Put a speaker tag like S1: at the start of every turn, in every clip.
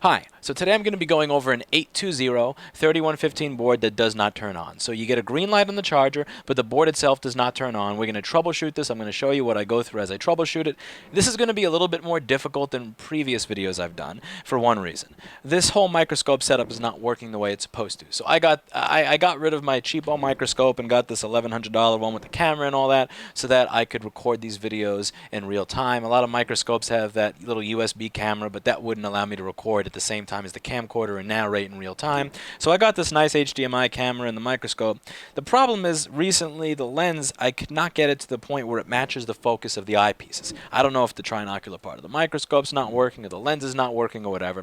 S1: Hi, so today I'm going to be going over an 820-3115 board that does not turn on. So you get a green light on the charger, but the board itself does not turn on. We're going to troubleshoot this. I'm going to show you what I go through as I troubleshoot it. This is going to be a little bit more difficult than previous videos I've done for one reason. This whole microscope setup is not working the way it's supposed to. So I got rid of my cheapo microscope and got this $1,100 one with the camera and all that so that I could record these videos in real time. A lot of microscopes have that little USB camera, but that wouldn't allow me to record at the same time as the camcorder and narrate in real time. So I got this nice HDMI camera in the microscope. The problem is recently the lens, I could not get it to the point where it matches the focus of the eyepieces. I don't know if the trinocular part of the microscope's not working or the lens is not working or whatever.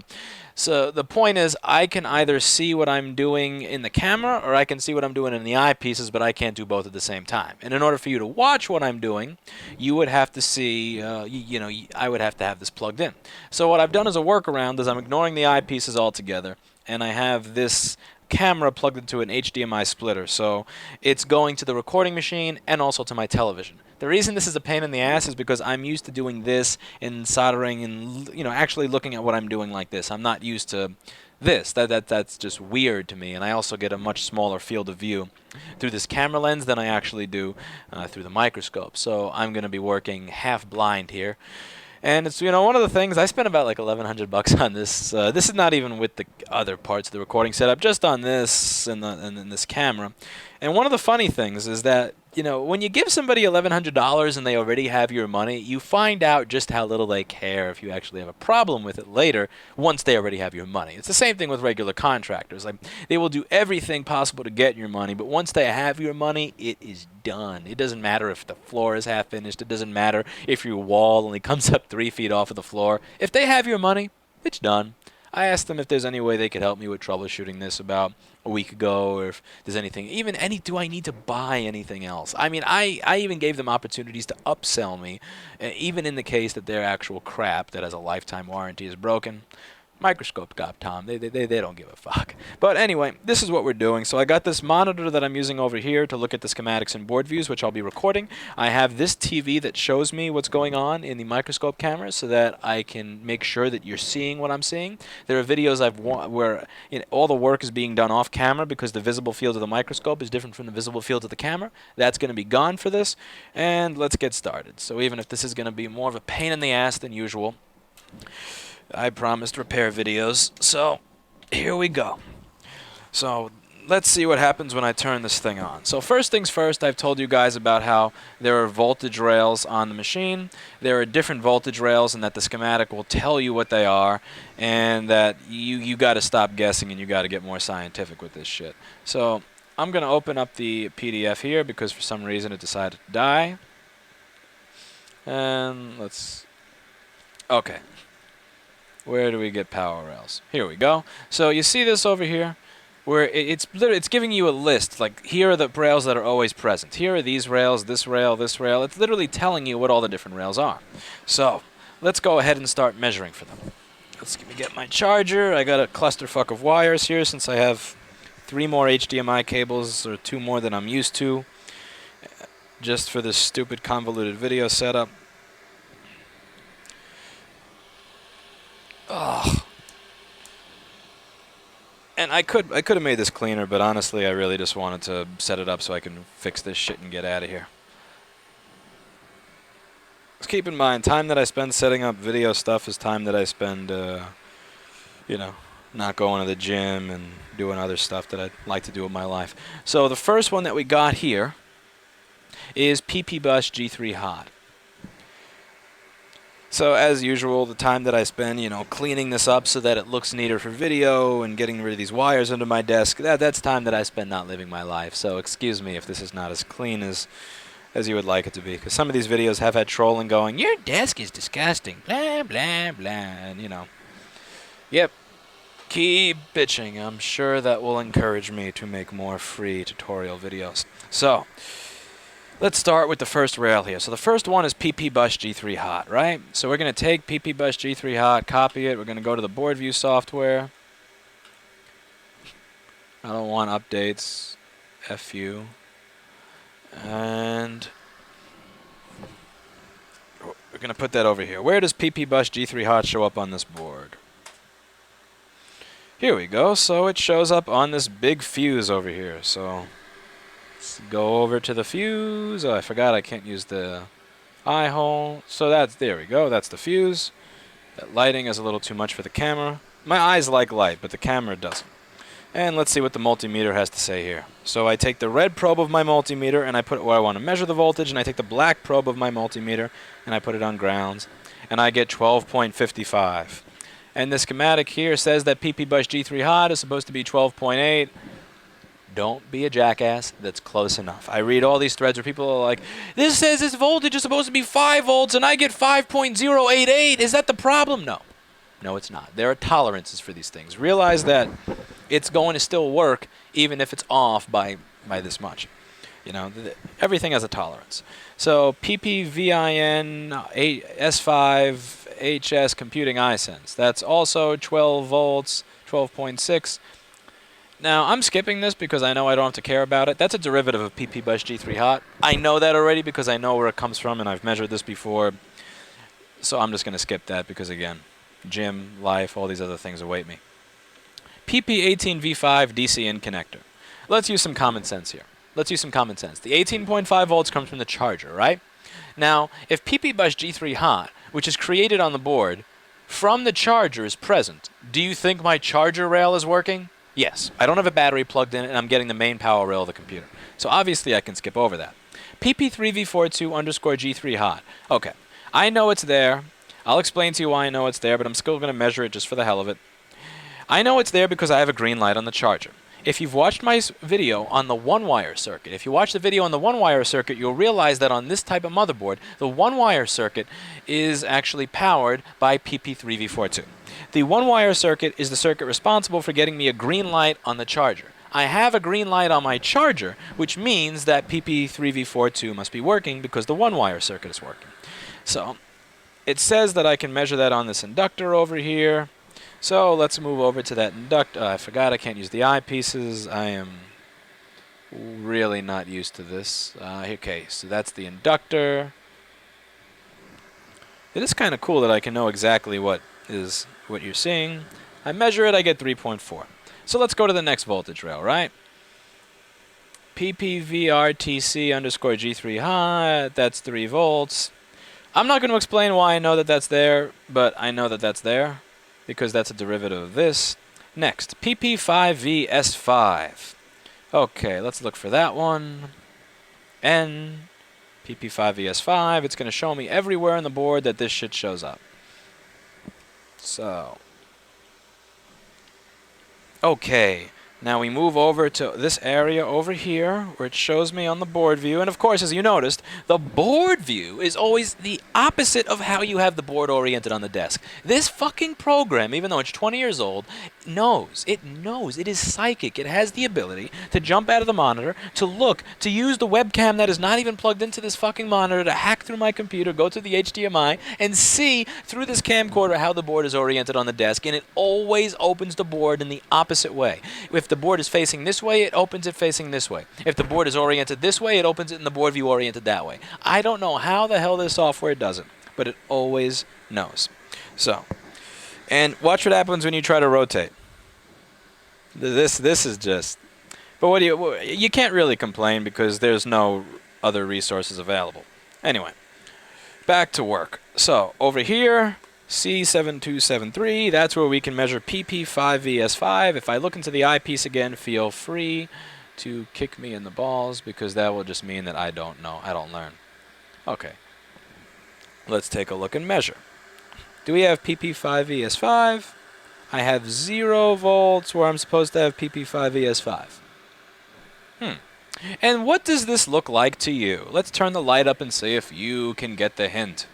S1: So the point is I can either see what I'm doing in the camera or I can see what I'm doing in the eyepieces, but I can't do both at the same time. And in order for you to watch what I'm doing, you would have to see, I would have to have this plugged in. So what I've done as a workaround is I'm ignoring the eyepieces altogether, and I have this camera plugged into an HDMI splitter, so it's going to the recording machine and also to my television. The reason this is a pain in the ass is because I'm used to doing this and soldering and actually looking at what I'm doing like this. I'm not used to this. That's just weird to me, and I also get a much smaller field of view through this camera lens than I actually do through the microscope. So I'm going to be working half blind here. And it's, one of the things, I spent about like $1,100 on this. This is not even with the other parts of the recording setup, just on this and this camera. And one of the funny things is that, when you give somebody $1,100 and they already have your money, you find out just how little they care if you actually have a problem with it later once they already have your money. It's the same thing with regular contractors. Like, they will do everything possible to get your money, but once they have your money, it is done. It doesn't matter if the floor is half finished. It doesn't matter if your wall only comes up 3 feet off of the floor. If they have your money, it's done. I asked them if there's any way they could help me with troubleshooting this about a week ago, or if there's anything, do I need to buy anything else? I mean, I even gave them opportunities to upsell me, even in the case that their actual crap that has a lifetime warranty is broken. Microscope got Tom. They don't give a fuck. But anyway, this is what we're doing. So I got this monitor that I'm using over here to look at the schematics and board views, which I'll be recording. I have this TV that shows me what's going on in the microscope camera so that I can make sure that you're seeing what I'm seeing. There are videos where all the work is being done off camera because the visible field of the microscope is different from the visible field of the camera. That's going to be gone for this. And let's get started. So even if this is going to be more of a pain in the ass than usual, I promised repair videos, so here we go. So let's see what happens when I turn this thing on. So first things first, I've told you guys about how there are voltage rails on the machine. There are different voltage rails, and that the schematic will tell you what they are, and that you got to stop guessing and you got to get more scientific with this shit. So I'm going to open up the PDF here because for some reason it decided to die. And okay. Where do we get power rails? Here we go. So you see this over here, where it's giving you a list. Like, here are the rails that are always present. Here are these rails, this rail, this rail. It's literally telling you what all the different rails are. So let's go ahead and start measuring for them. Let me get my charger. I got a clusterfuck of wires here since I have 3 more HDMI cables, or 2 more than I'm used to, just for this stupid convoluted video setup. Ugh. And I could have made this cleaner, but honestly, I really just wanted to set it up so I can fix this shit and get out of here. Just keep in mind, time that I spend setting up video stuff is time that I spend, not going to the gym and doing other stuff that I'd like to do with my life. So the first one that we got here is PP Bus G3 Hot. So as usual, the time that I spend, cleaning this up so that it looks neater for video and getting rid of these wires under my desk, that's time that I spend not living my life. So excuse me if this is not as clean as you would like it to be, because some of these videos have had trolling going, "Your desk is disgusting, blah, blah, blah," and yep, keep bitching. I'm sure that will encourage me to make more free tutorial videos. So let's start with the first rail here. So the first one is PP Bus G3 Hot, right? So we're going to take PP Bus G3 Hot, copy it. We're going to go to the board view software. I don't want updates. FU. And we're going to put that over here. Where does PP Bus G3 Hot show up on this board? Here we go. So it shows up on this big fuse over here. So let's go over to the fuse. Oh, I forgot I can't use the eye hole. So there we go. That's the fuse. That lighting is a little too much for the camera. My eyes like light, but the camera doesn't. And let's see what the multimeter has to say here. So I take the red probe of my multimeter and I put it where I want to measure the voltage, and I take the black probe of my multimeter and I put it on grounds, and I get 12.55. And the schematic here says that PP bus G3 hot is supposed to be 12.8. Don't be a jackass. That's close enough. I read all these threads where people are like, this says this voltage is supposed to be 5 volts and I get 5.088. Is that the problem? No. No, it's not. There are tolerances for these things. Realize that it's going to still work even if it's off by this much. Everything has a tolerance. So PPVIN S5 HS computing iSense. That's also 12 volts, 12.6. Now, I'm skipping this because I know I don't have to care about it. That's a derivative of PP bus G3 hot. I know that already because I know where it comes from and I've measured this before. So I'm just going to skip that because, again, gym, life, all these other things await me. PP18V5 DC in connector. Let's use some common sense here. Let's use some common sense. The 18.5 volts comes from the charger, right? Now, if PP bus G3 hot, which is created on the board, from the charger is present, do you think my charger rail is working? Yes. I don't have a battery plugged in and I'm getting the main power rail of the computer. So obviously I can skip over that. PP3V42_G3 hot. Okay. I know it's there. I'll explain to you why I know it's there, but I'm still going to measure it just for the hell of it. I know it's there because I have a green light on the charger. If you've watched my video on the one-wire circuit, you'll realize that on this type of motherboard, the one-wire circuit is actually powered by PP3V42. The one-wire circuit is the circuit responsible for getting me a green light on the charger. I have a green light on my charger, which means that PP3V42 must be working because the one-wire circuit is working. So it says that I can measure that on this inductor over here. So let's move over to that inductor. I forgot I can't use the eyepieces. I am really not used to this. Okay, so that's the inductor. It is kind of cool that I can know exactly what you're seeing. I measure it, I get 3.4. So let's go to the next voltage rail, right? PPVRTC_G3 hot, that's 3 volts. I'm not going to explain why I know that that's there, but I know that that's there because that's a derivative of this. Next, PP5VS5. Okay, let's look for that one. N, PP5VS5. It's going to show me everywhere on the board that this shit shows up. So, okay, now we move over to this area over here where it shows me on the board view. And of course, as you noticed, the board view is always the opposite of how you have the board oriented on the desk. This fucking program, even though it's 20 years old, knows. It knows. It is psychic. It has the ability to jump out of the monitor, to look, to use the webcam that is not even plugged into this fucking monitor, to hack through my computer, go to the HDMI, and see through this camcorder how the board is oriented on the desk, and it always opens the board in the opposite way. If the board is facing this way, it opens it facing this way. If the board is oriented this way, it opens it in the board view oriented that way. I don't know how the hell this software does it, but it always knows. So, and watch what happens when you try to rotate. This is just... But you can't really complain because there's no other resources available. Anyway, back to work. So, over here, C7273, that's where we can measure PP5VS5. If I look into the eyepiece again, feel free to kick me in the balls because that will just mean that I don't know. I don't learn. Okay. Let's take a look and measure. Do we have PP5VS5? I have 0 volts where I'm supposed to have PP5VS5. And what does this look like to you? Let's turn the light up and see if you can get the hint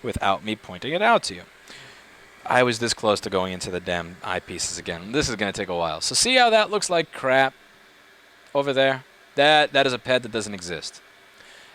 S1: without me pointing it out to you. I was this close to going into the damn eyepieces again. This is going to take a while. So see how that looks like crap over there? That is a pad that doesn't exist.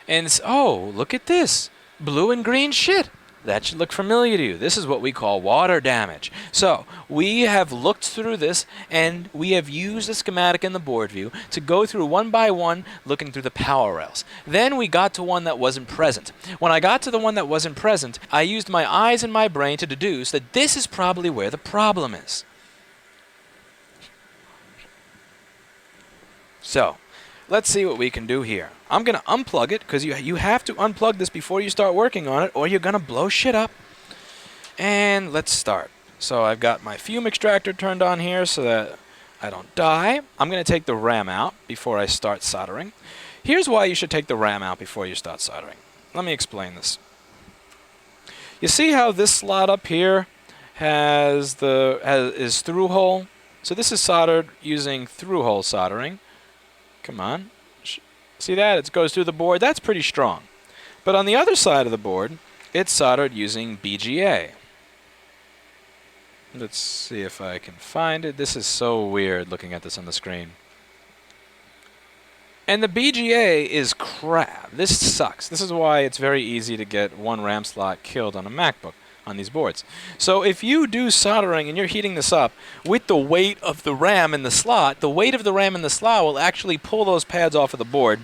S1: And oh, look at this. Blue and green shit. That should look familiar to you. This is what we call water damage. So we have looked through this and we have used the schematic in the board view to go through one by one looking through the power rails. Then we got to one that wasn't present. When I got to the one that wasn't present, I used my eyes and my brain to deduce that this is probably where the problem is. So, let's see what we can do here. I'm going to unplug it, because you have to unplug this before you start working on it, or you're going to blow shit up. And let's start. So I've got my fume extractor turned on here so that I don't die. I'm going to take the RAM out before I start soldering. Here's why you should take the RAM out before you start soldering. Let me explain this. You see how this slot up here is through hole? So this is soldered using through hole soldering. Come on. See that? It goes through the board. That's pretty strong. But on the other side of the board, it's soldered using BGA. Let's see if I can find it. This is so weird looking at this on the screen. And the BGA is crap. This sucks. This is why it's very easy to get one RAM slot killed on a MacBook on these boards. So if you do soldering and you're heating this up with the weight of the RAM in the slot, the weight of the RAM in the slot will actually pull those pads off of the board,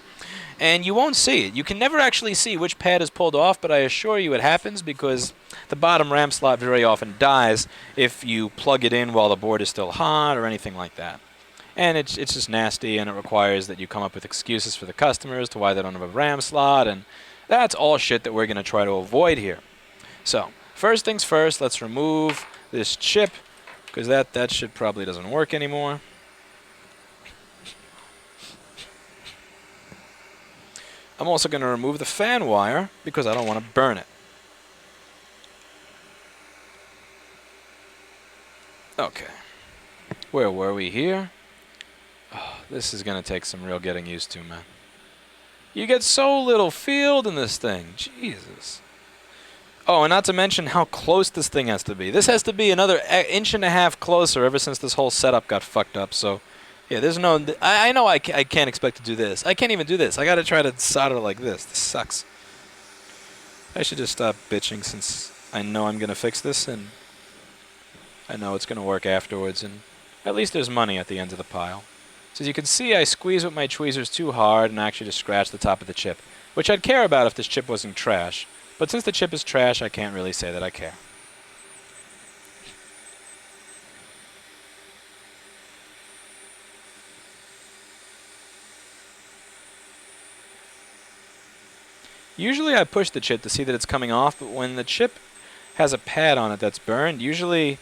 S1: and you won't see it. You can never actually see which pad is pulled off, but I assure you it happens because the bottom RAM slot very often dies if you plug it in while the board is still hot or anything like that. And it's just nasty, and it requires that you come up with excuses for the customers to why they don't have a RAM slot, and that's all shit that we're going to try to avoid here. So, first things first, let's remove this chip, because that shit probably doesn't work anymore. I'm also going to remove the fan wire, because I don't want to burn it. Okay. Where were we here? Oh, this is going to take some real getting used to, man. You get so little field in this thing. Jesus. Oh, and not to mention how close this thing has to be. This has to be another inch and a half closer ever since this whole setup got fucked up. So, yeah, there's no... I know I can't expect to do this. I can't even do this. I got to try to solder like this. This sucks. I should just stop bitching since I know I'm going to fix this, and I know it's going to work afterwards, and at least there's money at the end of the pile. So as you can see, I squeeze with my tweezers too hard and actually just scratch the top of the chip, which I'd care about if this chip wasn't trash. But since the chip is trash, I can't really say that I care. Usually I push the chip to see that it's coming off, but when the chip has a pad on it that's burned, usually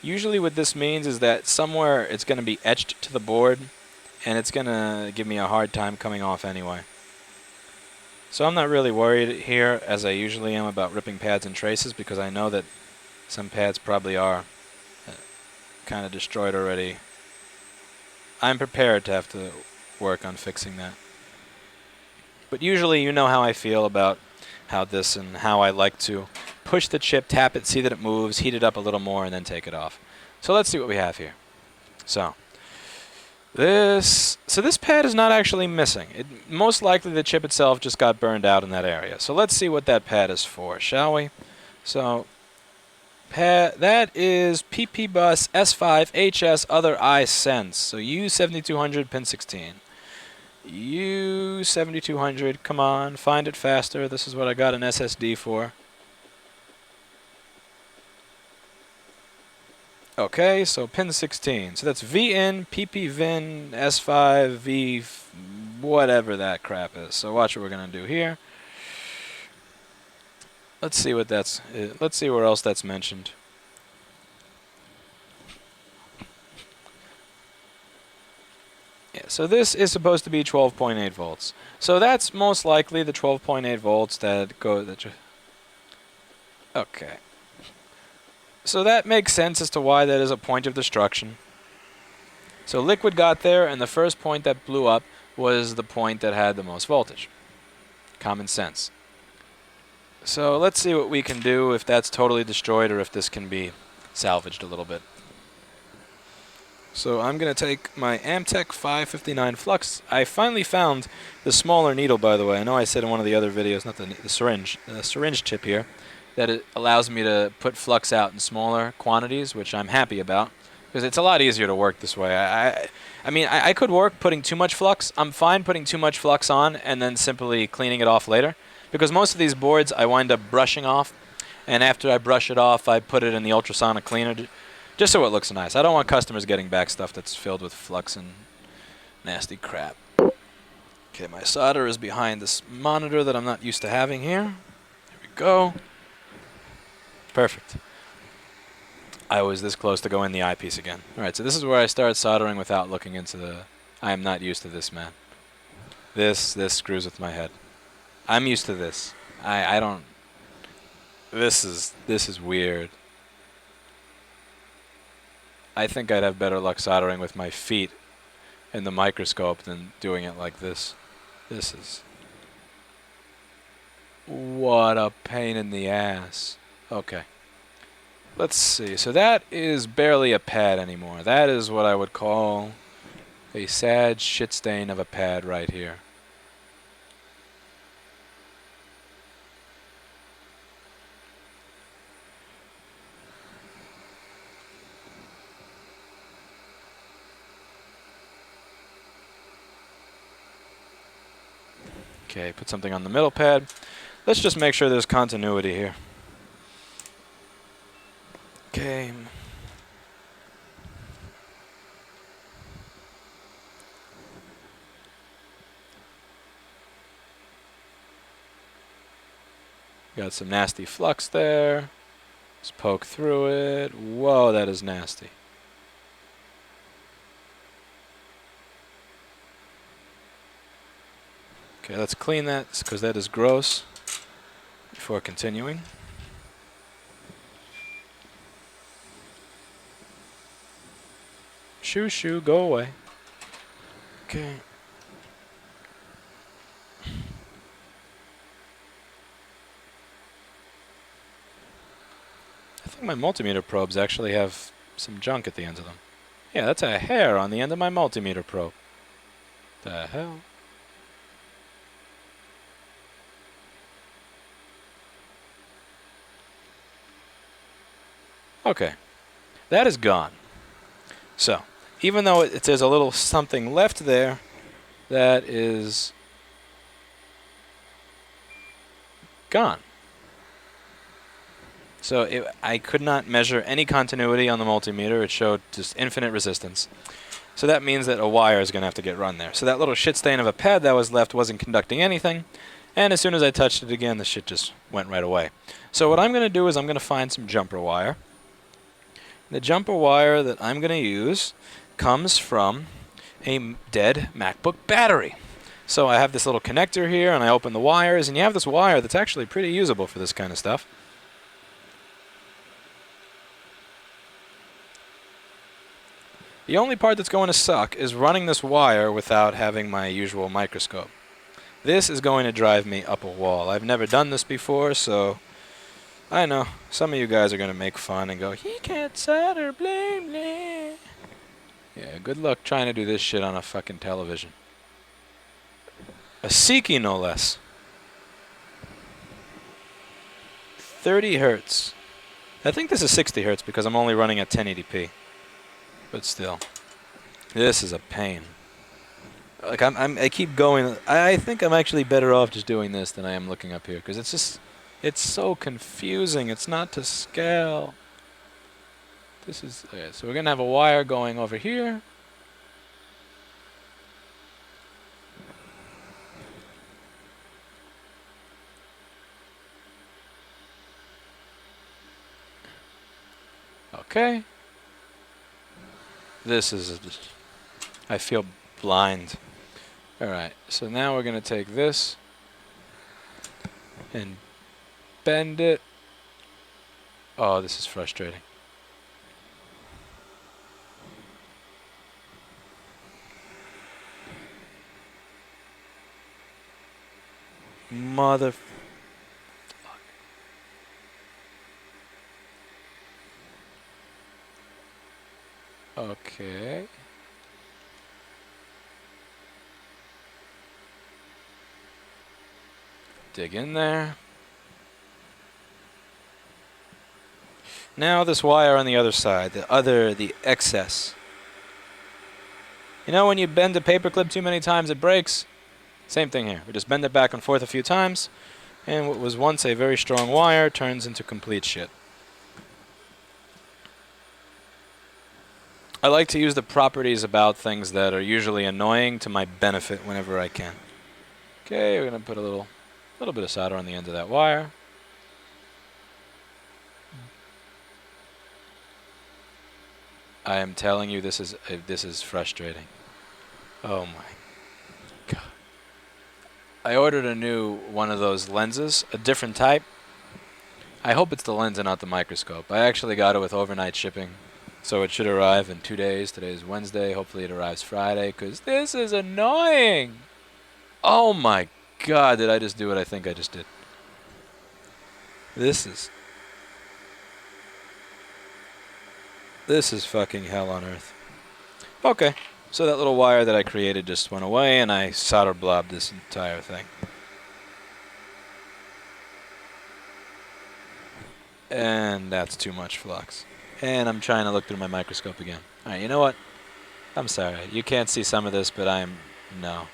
S1: what this means is that somewhere it's going to be etched to the board, and it's going to give me a hard time coming off anyway. So I'm not really worried here, as I usually am, about ripping pads and traces, because I know that some pads probably are kind of destroyed already. I'm prepared to have to work on fixing that. But usually you know how I feel about how this and how I like to push the chip, tap it, see that it moves, heat it up a little more, and then take it off. So let's see what we have here. So this pad is not actually missing. Most likely the chip itself just got burned out in that area. So let's see what that pad is for, shall we? So that is PP bus S5 HS other I sense. So U7200 pin 16. U7200, come on, find it faster. This is what I got an SSD for. Okay, so pin 16. So that's VIN, PPVIN, S5, V, whatever that crap is. So watch what we're gonna do here. Let's see what that's. Let's see where else that's mentioned. Yeah, so this is supposed to be 12.8 volts. So that's most likely the 12.8 volts that go. Okay. So that makes sense as to why that is a point of destruction. So liquid got there, and the first point that blew up was the point that had the most voltage. Common sense. So let's see what we can do, if that's totally destroyed or if this can be salvaged a little bit. So I'm going to take my Amtech 559 flux. I finally found the smaller needle, by the way. I know I said in one of the other videos, not the syringe tip here, that it allows me to put flux out in smaller quantities, which I'm happy about, because it's a lot easier to work this way. I mean, I could work putting too much flux. I'm fine putting too much flux on and then simply cleaning it off later, because most of these boards I wind up brushing off, and after I brush it off, I put it in the ultrasonic cleaner, just so it looks nice. I don't want customers getting back stuff that's filled with flux and nasty crap. Okay, my solder is behind this monitor that I'm not used to having here. Here we go. Perfect. I was this close to going the eyepiece again. Alright, so this is where I started soldering without looking into the... I am not used to this, man. This screws with my head. I'm used to this. I don't... This is weird. I think I'd have better luck soldering with my feet in the microscope than doing it like this. This is... What a pain in the ass. Okay. Let's see. So that is barely a pad anymore. That is what I would call a sad shit stain of a pad right here. Okay, put something on the middle pad. Let's just make sure there's continuity here. Okay. Got some nasty flux there. Let's poke through it. Whoa, that is nasty. Okay, let's clean that because that is gross before continuing. Shoo, go away. Okay. I think my multimeter probes actually have some junk at the ends of them. Yeah, that's a hair on the end of my multimeter probe. The hell? Okay. That is gone. So, even though there's a little something left there, that is gone. So I could not measure any continuity on the multimeter. It showed just infinite resistance. So that means that a wire is going to have to get run there. So that little shit stain of a pad that was left wasn't conducting anything. And as soon as I touched it again, the shit just went right away. So what I'm going to do is I'm going to find some jumper wire. The jumper wire that I'm going to use comes from a dead MacBook battery. So I have this little connector here, and I open the wires, and you have this wire that's actually pretty usable for this kind of stuff. The only part that's going to suck is running this wire without having my usual microscope. This is going to drive me up a wall. I've never done this before, so I know some of you guys are going to make fun and go, he can't solder, blah, blah. Yeah, good luck trying to do this shit on a fucking television. A Zcoin, no less. 30 hertz. I think this is 60 hertz because I'm only running at 1080p. But still, this is a pain. Like I keep going. I think I'm actually better off just doing this than I am looking up here because it's so confusing. It's not to scale. This is okay, so we're gonna have a wire going over here. Okay. This is I feel blind. Alright, so now we're going to take this and bend it. Oh, this is frustrating. Mother... Okay. Dig in there. Now this wire on the other side, the excess. You know when you bend a paperclip too many times it breaks? Same thing here. We just bend it back and forth a few times, and what was once a very strong wire turns into complete shit. I like to use the properties about things that are usually annoying to my benefit whenever I can. Okay, we're gonna put a little bit of solder on the end of that wire. I am telling you, this is frustrating. Oh my god! I ordered a new one of those lenses, a different type. I hope it's the lens and not the microscope. I actually got it with overnight shipping, so it should arrive in 2 days. Today's Wednesday. Hopefully it arrives Friday, because this is annoying. Oh my god, did I just do what I think I just did? This is fucking hell on earth. Okay, so that little wire that I created just went away, and I solder blobbed this entire thing. And that's too much flux. And I'm trying to look through my microscope again. Alright, you know what? I'm sorry. You can't see some of this, but no.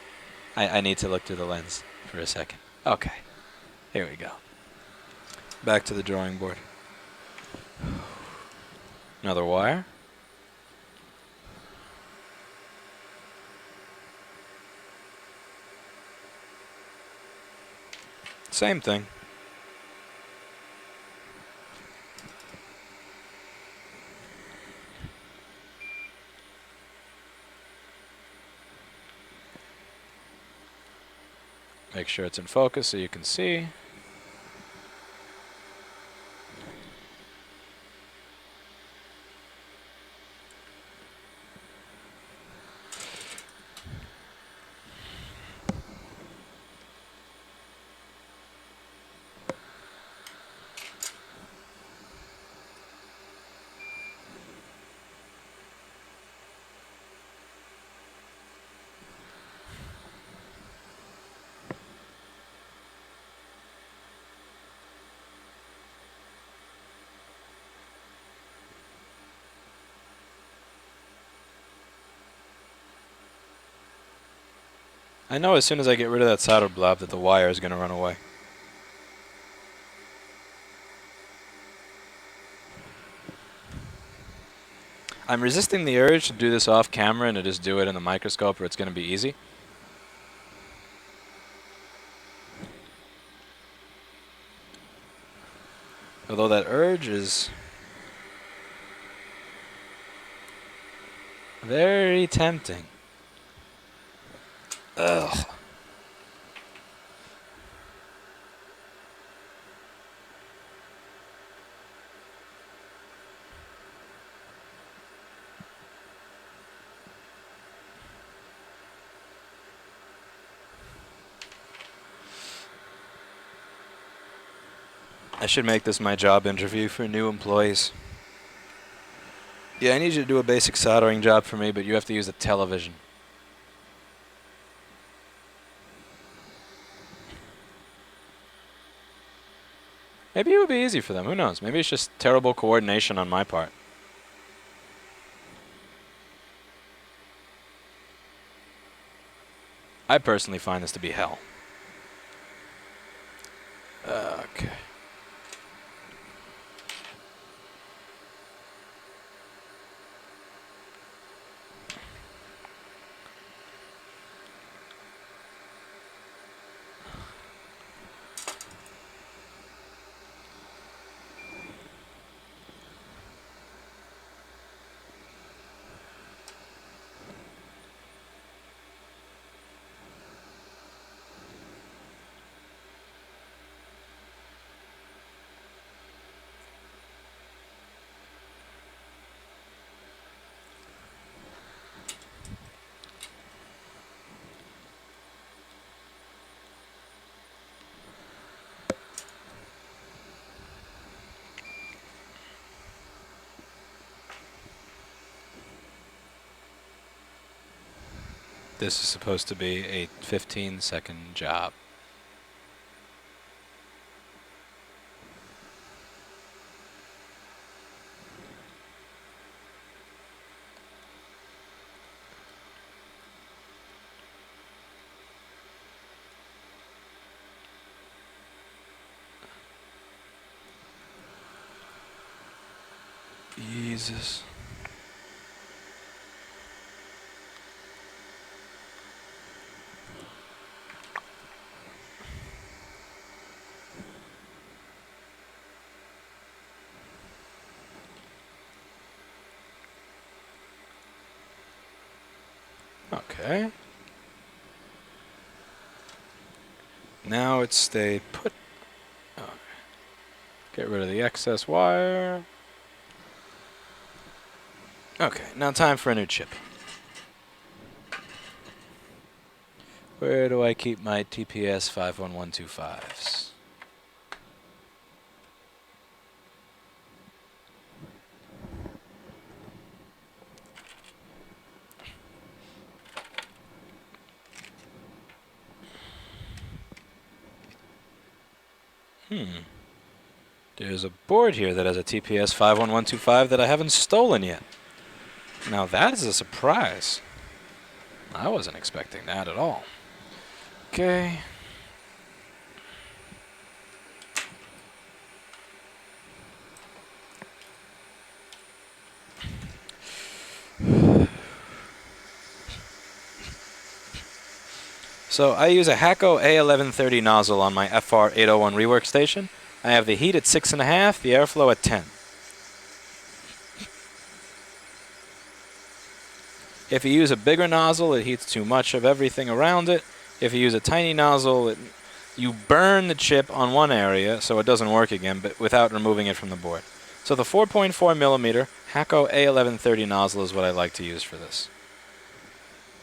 S1: I need to look through the lens for a second. Okay. Here we go. Back to the drawing board. Another wire. Same thing. Make sure it's in focus so you can see. I know as soon as I get rid of that solder blob that the wire is going to run away. I'm resisting the urge to do this off camera and to just do it in the microscope where it's going to be easy. Although that urge is very tempting. Ugh. I should make this my job interview for new employees. Yeah, I need you to do a basic soldering job for me, but you have to use a television. Maybe it would be easy for them. Who knows? Maybe it's just terrible coordination on my part. I personally find this to be hell. Okay. This is supposed to be a 15-second job. Jesus. Okay. Now it's stayed put. Oh. Get rid of the excess wire. Okay, now time for a new chip. Where do I keep my TPS 51125s? There's a board here that has a TPS 51125 that I haven't stolen yet. Now that is a surprise. I wasn't expecting that at all. Okay. So I use a HAKKO A1130 nozzle on my FR801 rework station. I have the heat at 6.5, the airflow at 10. If you use a bigger nozzle, it heats too much of everything around it. If you use a tiny nozzle, you burn the chip on one area so it doesn't work again, but without removing it from the board. So the 4.4 millimeter HAKKO A1130 nozzle is what I like to use for this.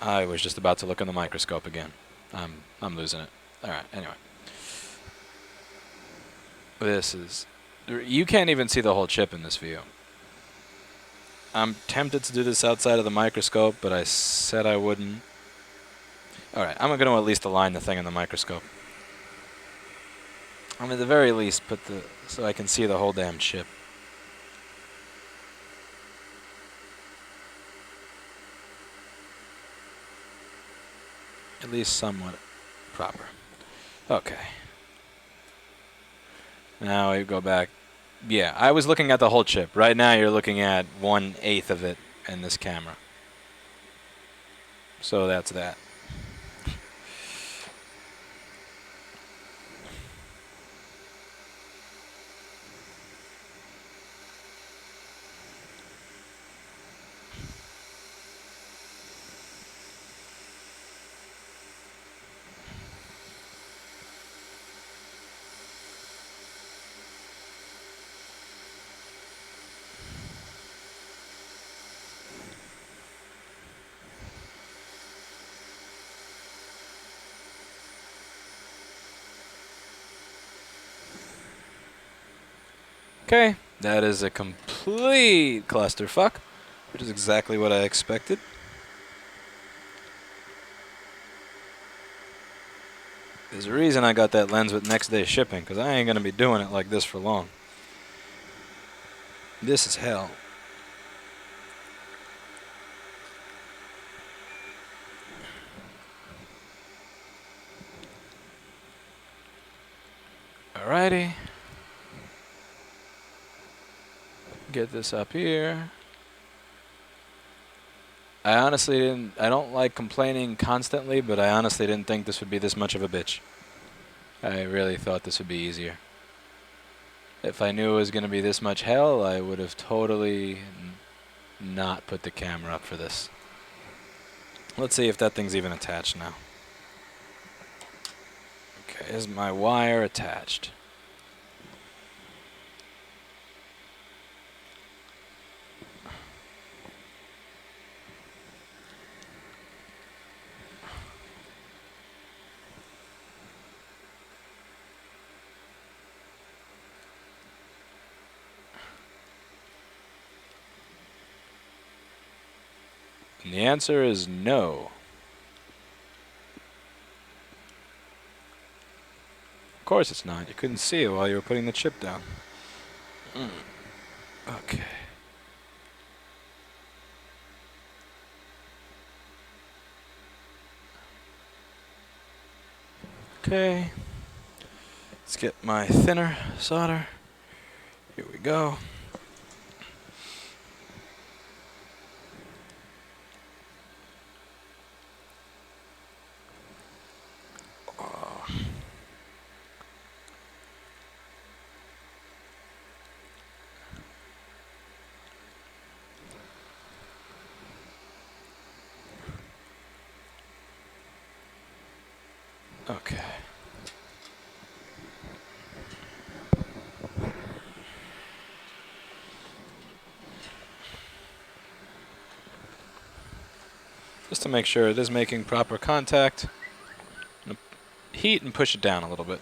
S1: I was just about to look in the microscope again. I'm losing it. All right, anyway. This is... You can't even see the whole chip in this view. I'm tempted to do this outside of the microscope, but I said I wouldn't. All right, I'm going to at least align the thing in the microscope. At the very least, put the... so I can see the whole damn chip. At least somewhat proper. Okay. Now we go back. Yeah, I was looking at the whole chip. Right now you're looking at 1/8 of it in this camera. So that's that. Okay, that is a complete clusterfuck, which is exactly what I expected. There's a reason I got that lens with next day shipping, because I ain't going to be doing it like this for long. This is hell. Alrighty. Get this up here. I don't like complaining constantly, but I honestly didn't think this would be this much of a bitch. I really thought this would be easier. If I knew it was going to be this much hell, I would have totally not put the camera up for this. Let's see if that thing's even attached now. Okay, is my wire attached? And the answer is no. Of course it's not. You couldn't see it while you were putting the chip down. Okay. Okay. Let's get my thinner solder. Here we go. Okay. Just to make sure it is making proper contact. Heat and push it down a little bit.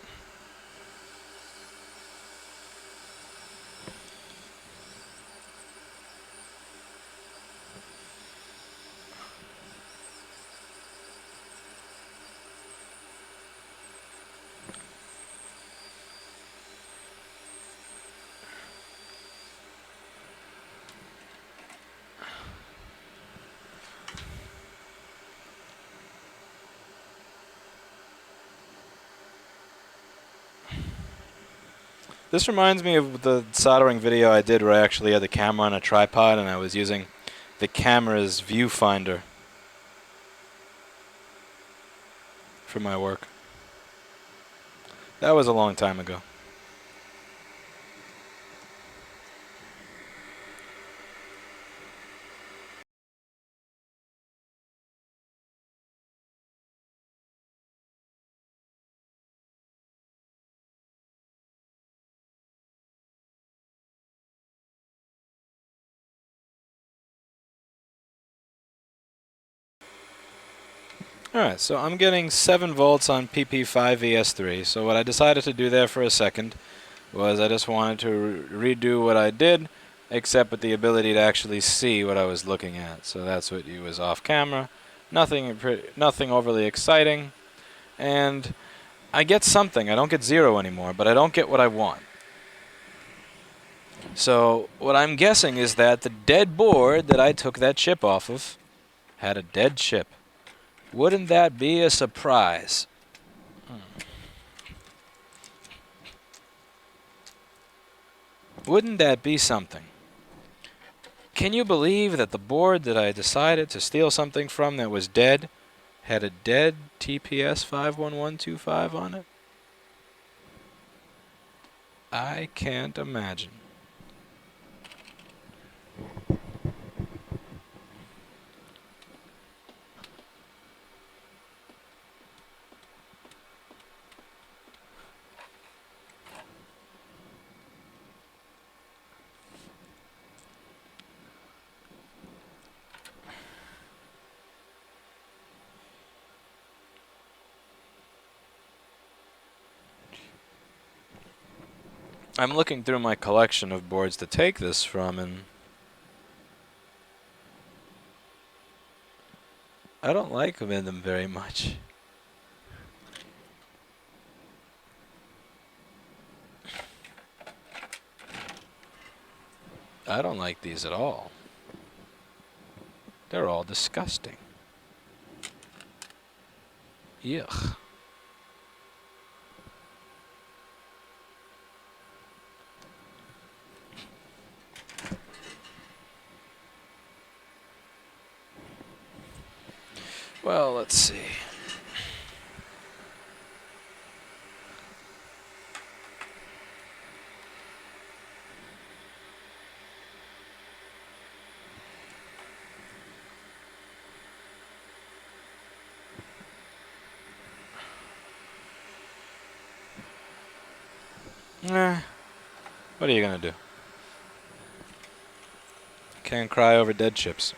S1: This reminds me of the soldering video I did where I actually had the camera on a tripod and I was using the camera's viewfinder for my work. That was a long time ago. Alright, so I'm getting 7 volts on PP5ES3. So what I decided to do there for a second was I just wanted to redo what I did, except with the ability to actually see what I was looking at. So that's what you was off camera. Nothing overly exciting. And I get something. I don't get 0 anymore, but I don't get what I want. So what I'm guessing is that the dead board that I took that chip off of had a dead chip. Wouldn't that be a surprise? Wouldn't that be something? Can you believe that the board that I decided to steal something from that was dead had a dead TPS 51125 on it? I can't imagine. I'm looking through my collection of boards to take this from, and I don't like them in them very much. I don't like these at all. They're all disgusting. Yuck. Well, let's see. What are you gonna do? Can't cry over dead chips.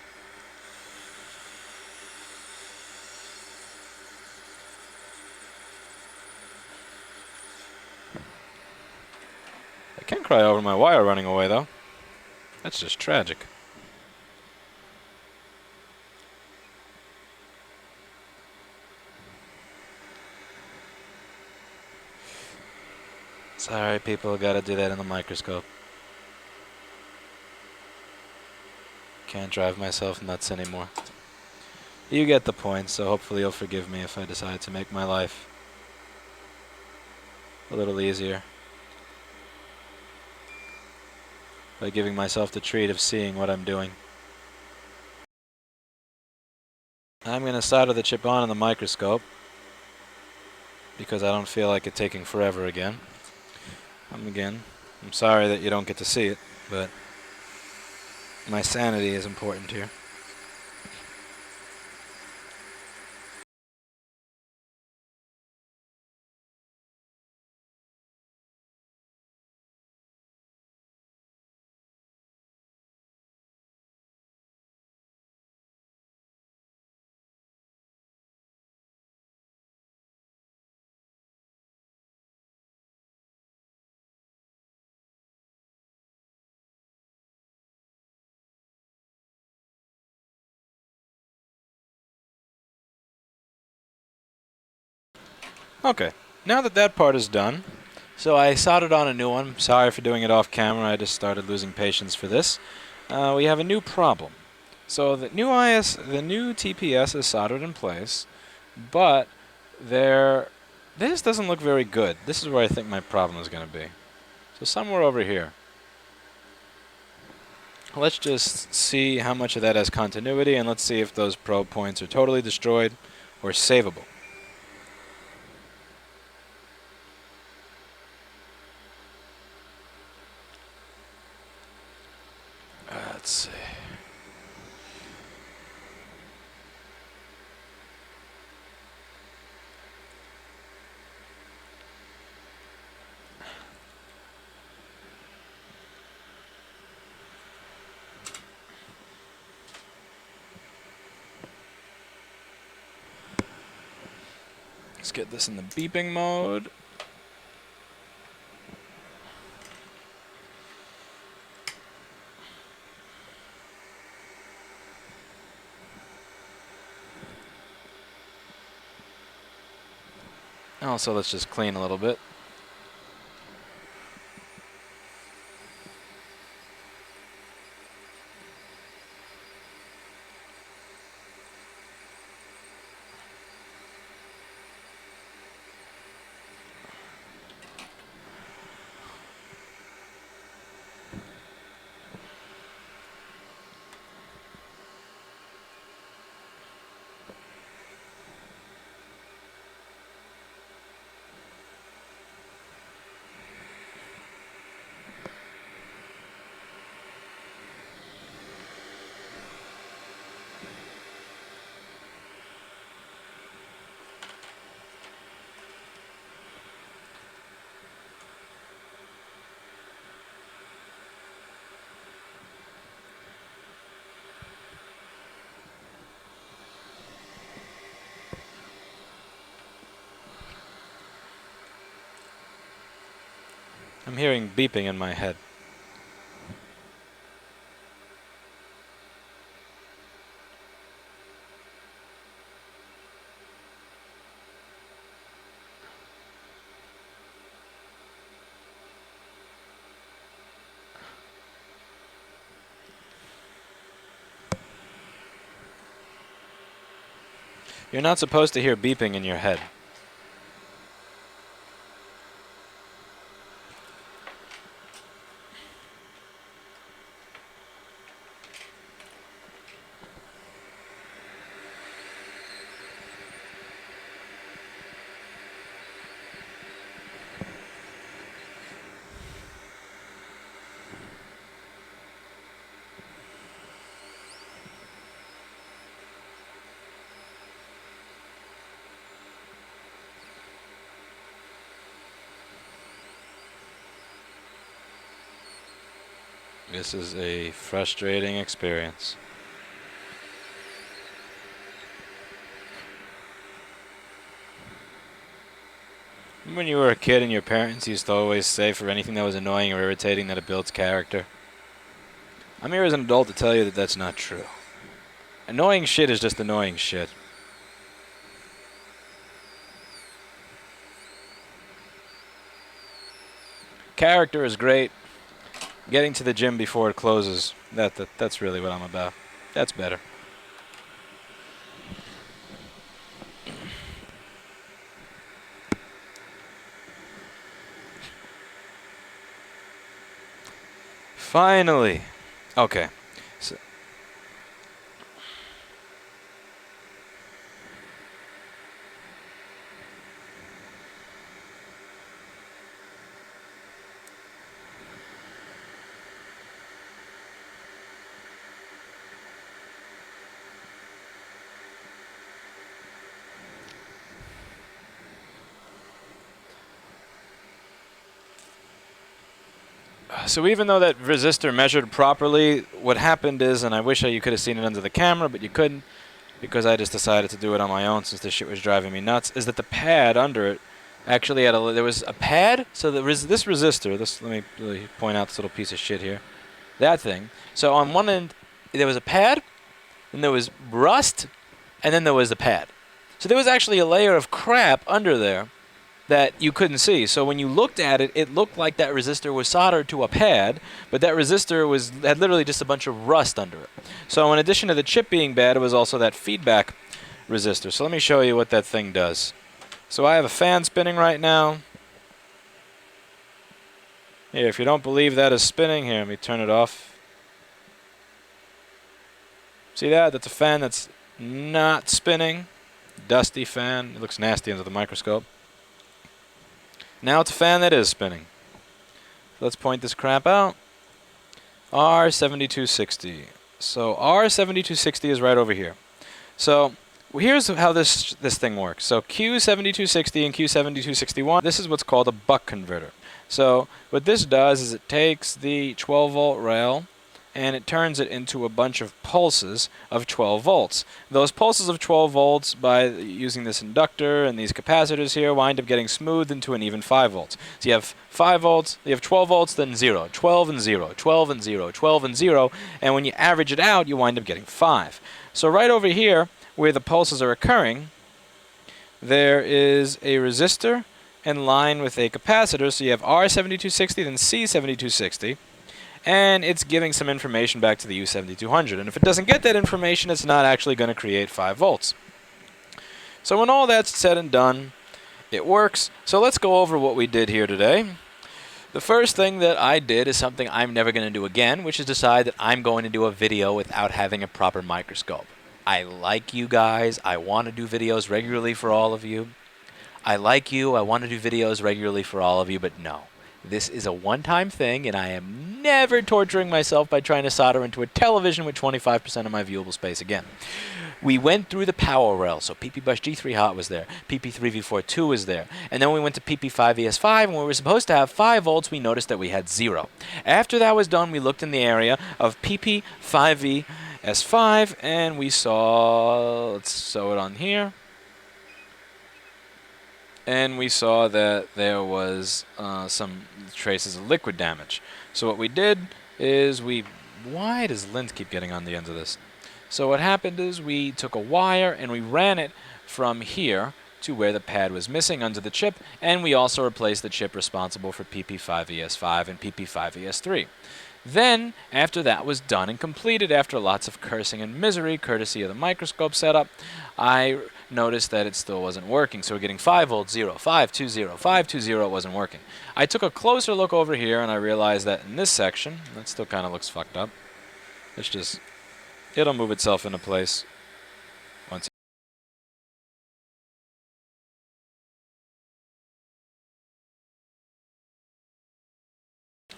S1: I can't cry over my wire running away, though. That's just tragic. Sorry, people, gotta do that in the microscope. Can't drive myself nuts anymore. You get the point, so hopefully you'll forgive me if I decide to make my life a little easier by giving myself the treat of seeing what I'm doing. I'm going to solder the chip on in the microscope because I don't feel like it taking forever again. I'm sorry that you don't get to see it, but my sanity is important here. Okay, now that that part is done, so I soldered on a new one. Sorry for doing it off camera. I just started losing patience for this. We have a new problem. So the new TPS is soldered in place, but this doesn't look very good. This is where I think my problem is going to be. So somewhere over here. Let's just see how much of that has continuity, and let's see if those probe points are totally destroyed or savable. Let's see. Let's get this in the beeping mode. Also, let's just clean a little bit. I'm hearing beeping in my head. You're not supposed to hear beeping in your head. This is a frustrating experience. When you were a kid and your parents used to always say for anything that was annoying or irritating that it builds character? I'm here as an adult to tell you that that's not true. Annoying shit is just annoying shit. Character is great. Getting to the gym before it closes, that's really what I'm about. That's better. Finally. Okay. So So even though that resistor measured properly, what happened is, and I wish you could have seen it under the camera, but you couldn't, because I just decided to do it on my own since this shit was driving me nuts, is that the pad under it actually had there was a pad, so this resistor, let me really point out this little piece of shit here, that thing. So on one end, there was a pad, and there was rust, and then there was the pad. So there was actually a layer of crap under there that you couldn't see. So when you looked at it, it looked like that resistor was soldered to a pad, but that resistor had literally just a bunch of rust under it. So in addition to the chip being bad, it was also that feedback resistor. So let me show you what that thing does. So I have a fan spinning right now. Here, if you don't believe that is spinning, here, let me turn it off. See that? That's a fan that's not spinning. Dusty fan. It looks nasty under the microscope. Now it's a fan that is spinning. Let's point this crap out. R7260. So R7260 is right over here. So here's how this thing works. So Q7260 and Q7261, this is what's called a buck converter. So what this does is it takes the 12-volt rail and it turns it into a bunch of pulses of 12 volts. Those pulses of 12 volts, by using this inductor and these capacitors here, wind up getting smoothed into an even 5 volts. So you have 5 volts, you have 12 volts, then 0, 12 and 0, 12 and 0, 12 and 0, and when you average it out, you wind up getting 5. So right over here, where the pulses are occurring, there is a resistor in line with a capacitor. So you have R7260, then C7260. And it's giving some information back to the U7200. And if it doesn't get that information, it's not actually going to create 5 volts. So when all that's said and done, it works. So let's go over what we did here today. The first thing that I did is something I'm never going to do again, which is decide that I'm going to do a video without having a proper microscope. I like you guys. I want to do videos regularly for all of you. I like you. I want to do videos regularly for all of you, but no. This is a one-time thing, and I am never torturing myself by trying to solder into a television with 25% of my viewable space again. We went through the power rail, so PP-Bus G3 Hot was there, PP3V42 was there, and then we went to PP5ES5, and when we were supposed to have 5 volts, we noticed that we had 0. After that was done, we looked in the area of PP5ES5, and we saw, let's sew it on here, and we saw that there was some traces of liquid damage. So what we did is why does lint keep getting on the end of this? So what happened is we took a wire and we ran it from here to where the pad was missing under the chip, and we also replaced the chip responsible for PP5ES5 and PP5ES3. Then, after that was done and completed, after lots of cursing and misery, courtesy of the microscope setup, I noticed that it still wasn't working. So we're getting 5 volts, 0, 520, 520, it wasn't working. I took a closer look over here and I realized that in this section, that still kind of looks fucked up. It's just, it'll move itself into place once.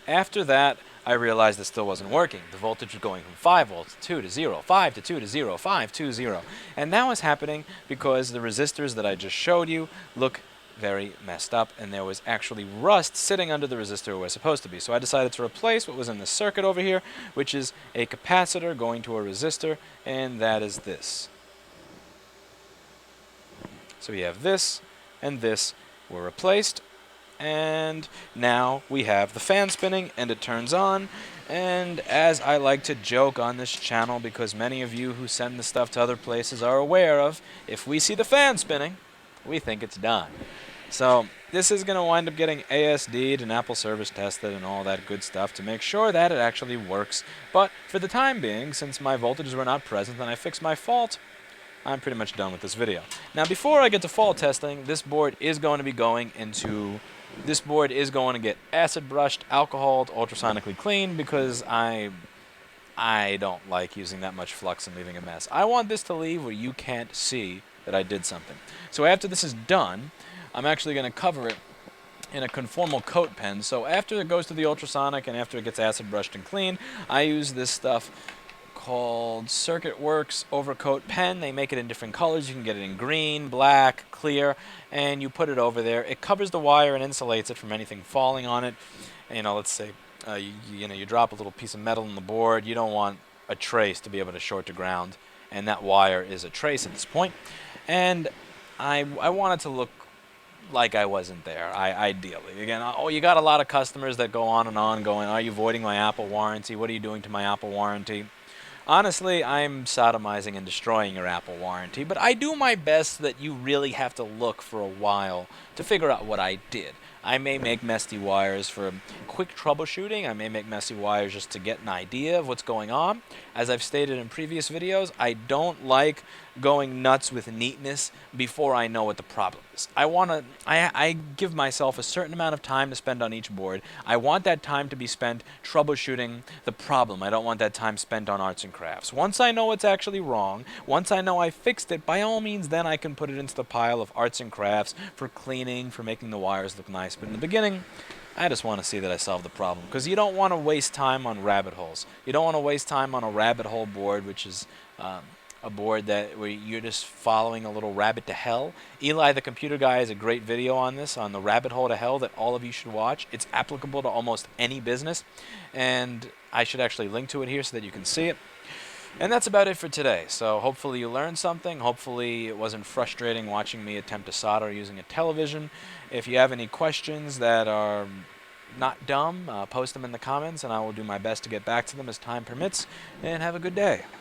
S1: After that, I realized it still wasn't working. The voltage was going from 5 volts to 2 to 0, 5 to 2 to 0, 5 to 0. And that was happening because the resistors that I just showed you look very messed up, and there was actually rust sitting under the resistor where it was supposed to be. So I decided to replace what was in the circuit over here, which is a capacitor going to a resistor, and that is this. So we have this and this were replaced. And now we have the fan spinning and it turns on, and as I like to joke on this channel, because many of you who send the stuff to other places are aware of, if we see the fan spinning, we think it's done. So this is going to wind up getting ASD'd and Apple service tested and all that good stuff to make sure that it actually works. But for the time being, since my voltages were not present and I fixed my fault, I'm pretty much done with this video. Now before I get to fault testing, this board is going to be going into... This board is going to get acid brushed, alcoholed, ultrasonically cleaned, because I don't like using that much flux and leaving a mess. I want this to leave where you can't see that I did something. So after this is done, I'm actually going to cover it in a conformal coat pen. So after it goes to the ultrasonic and after it gets acid brushed and cleaned, I use this stuff called Circuit Works Overcoat Pen. They make it in different colors. You can get it in green, black, clear, and you put it over there. It covers the wire and insulates it from anything falling on it. You know, let's say you drop a little piece of metal in the board. You don't want a trace to be able to short to ground, and that wire is a trace at this point. And I want it to look like I wasn't there, ideally. Again, you got a lot of customers that go on and on going, are you voiding my Apple warranty? What are you doing to my Apple warranty? Honestly, I'm sodomizing and destroying your Apple warranty, but I do my best so that you really have to look for a while to figure out what I did. I may make messy wires for quick troubleshooting. I may make messy wires just to get an idea of what's going on. As I've stated in previous videos, I don't like going nuts with neatness before I know what the problem is. I give myself a certain amount of time to spend on each board. I want that time to be spent troubleshooting the problem. I don't want that time spent on arts and crafts. Once I know what's actually wrong, once I know I fixed it, by all means then I can put it into the pile of arts and crafts for cleaning, for making the wires look nice. But in the beginning, I just want to see that I solve the problem, because you don't want to waste time on rabbit holes. You don't want to waste time on a rabbit hole board, which is a board where you're just following a little rabbit to hell. Eli, the computer guy, has a great video on this, on the rabbit hole to hell, that all of you should watch. It's applicable to almost any business, and I should actually link to it here so that you can see it. And that's about it for today. So hopefully you learned something. Hopefully it wasn't frustrating watching me attempt to solder using a television. If you have any questions that are not dumb, post them in the comments, and I will do my best to get back to them as time permits. And have a good day.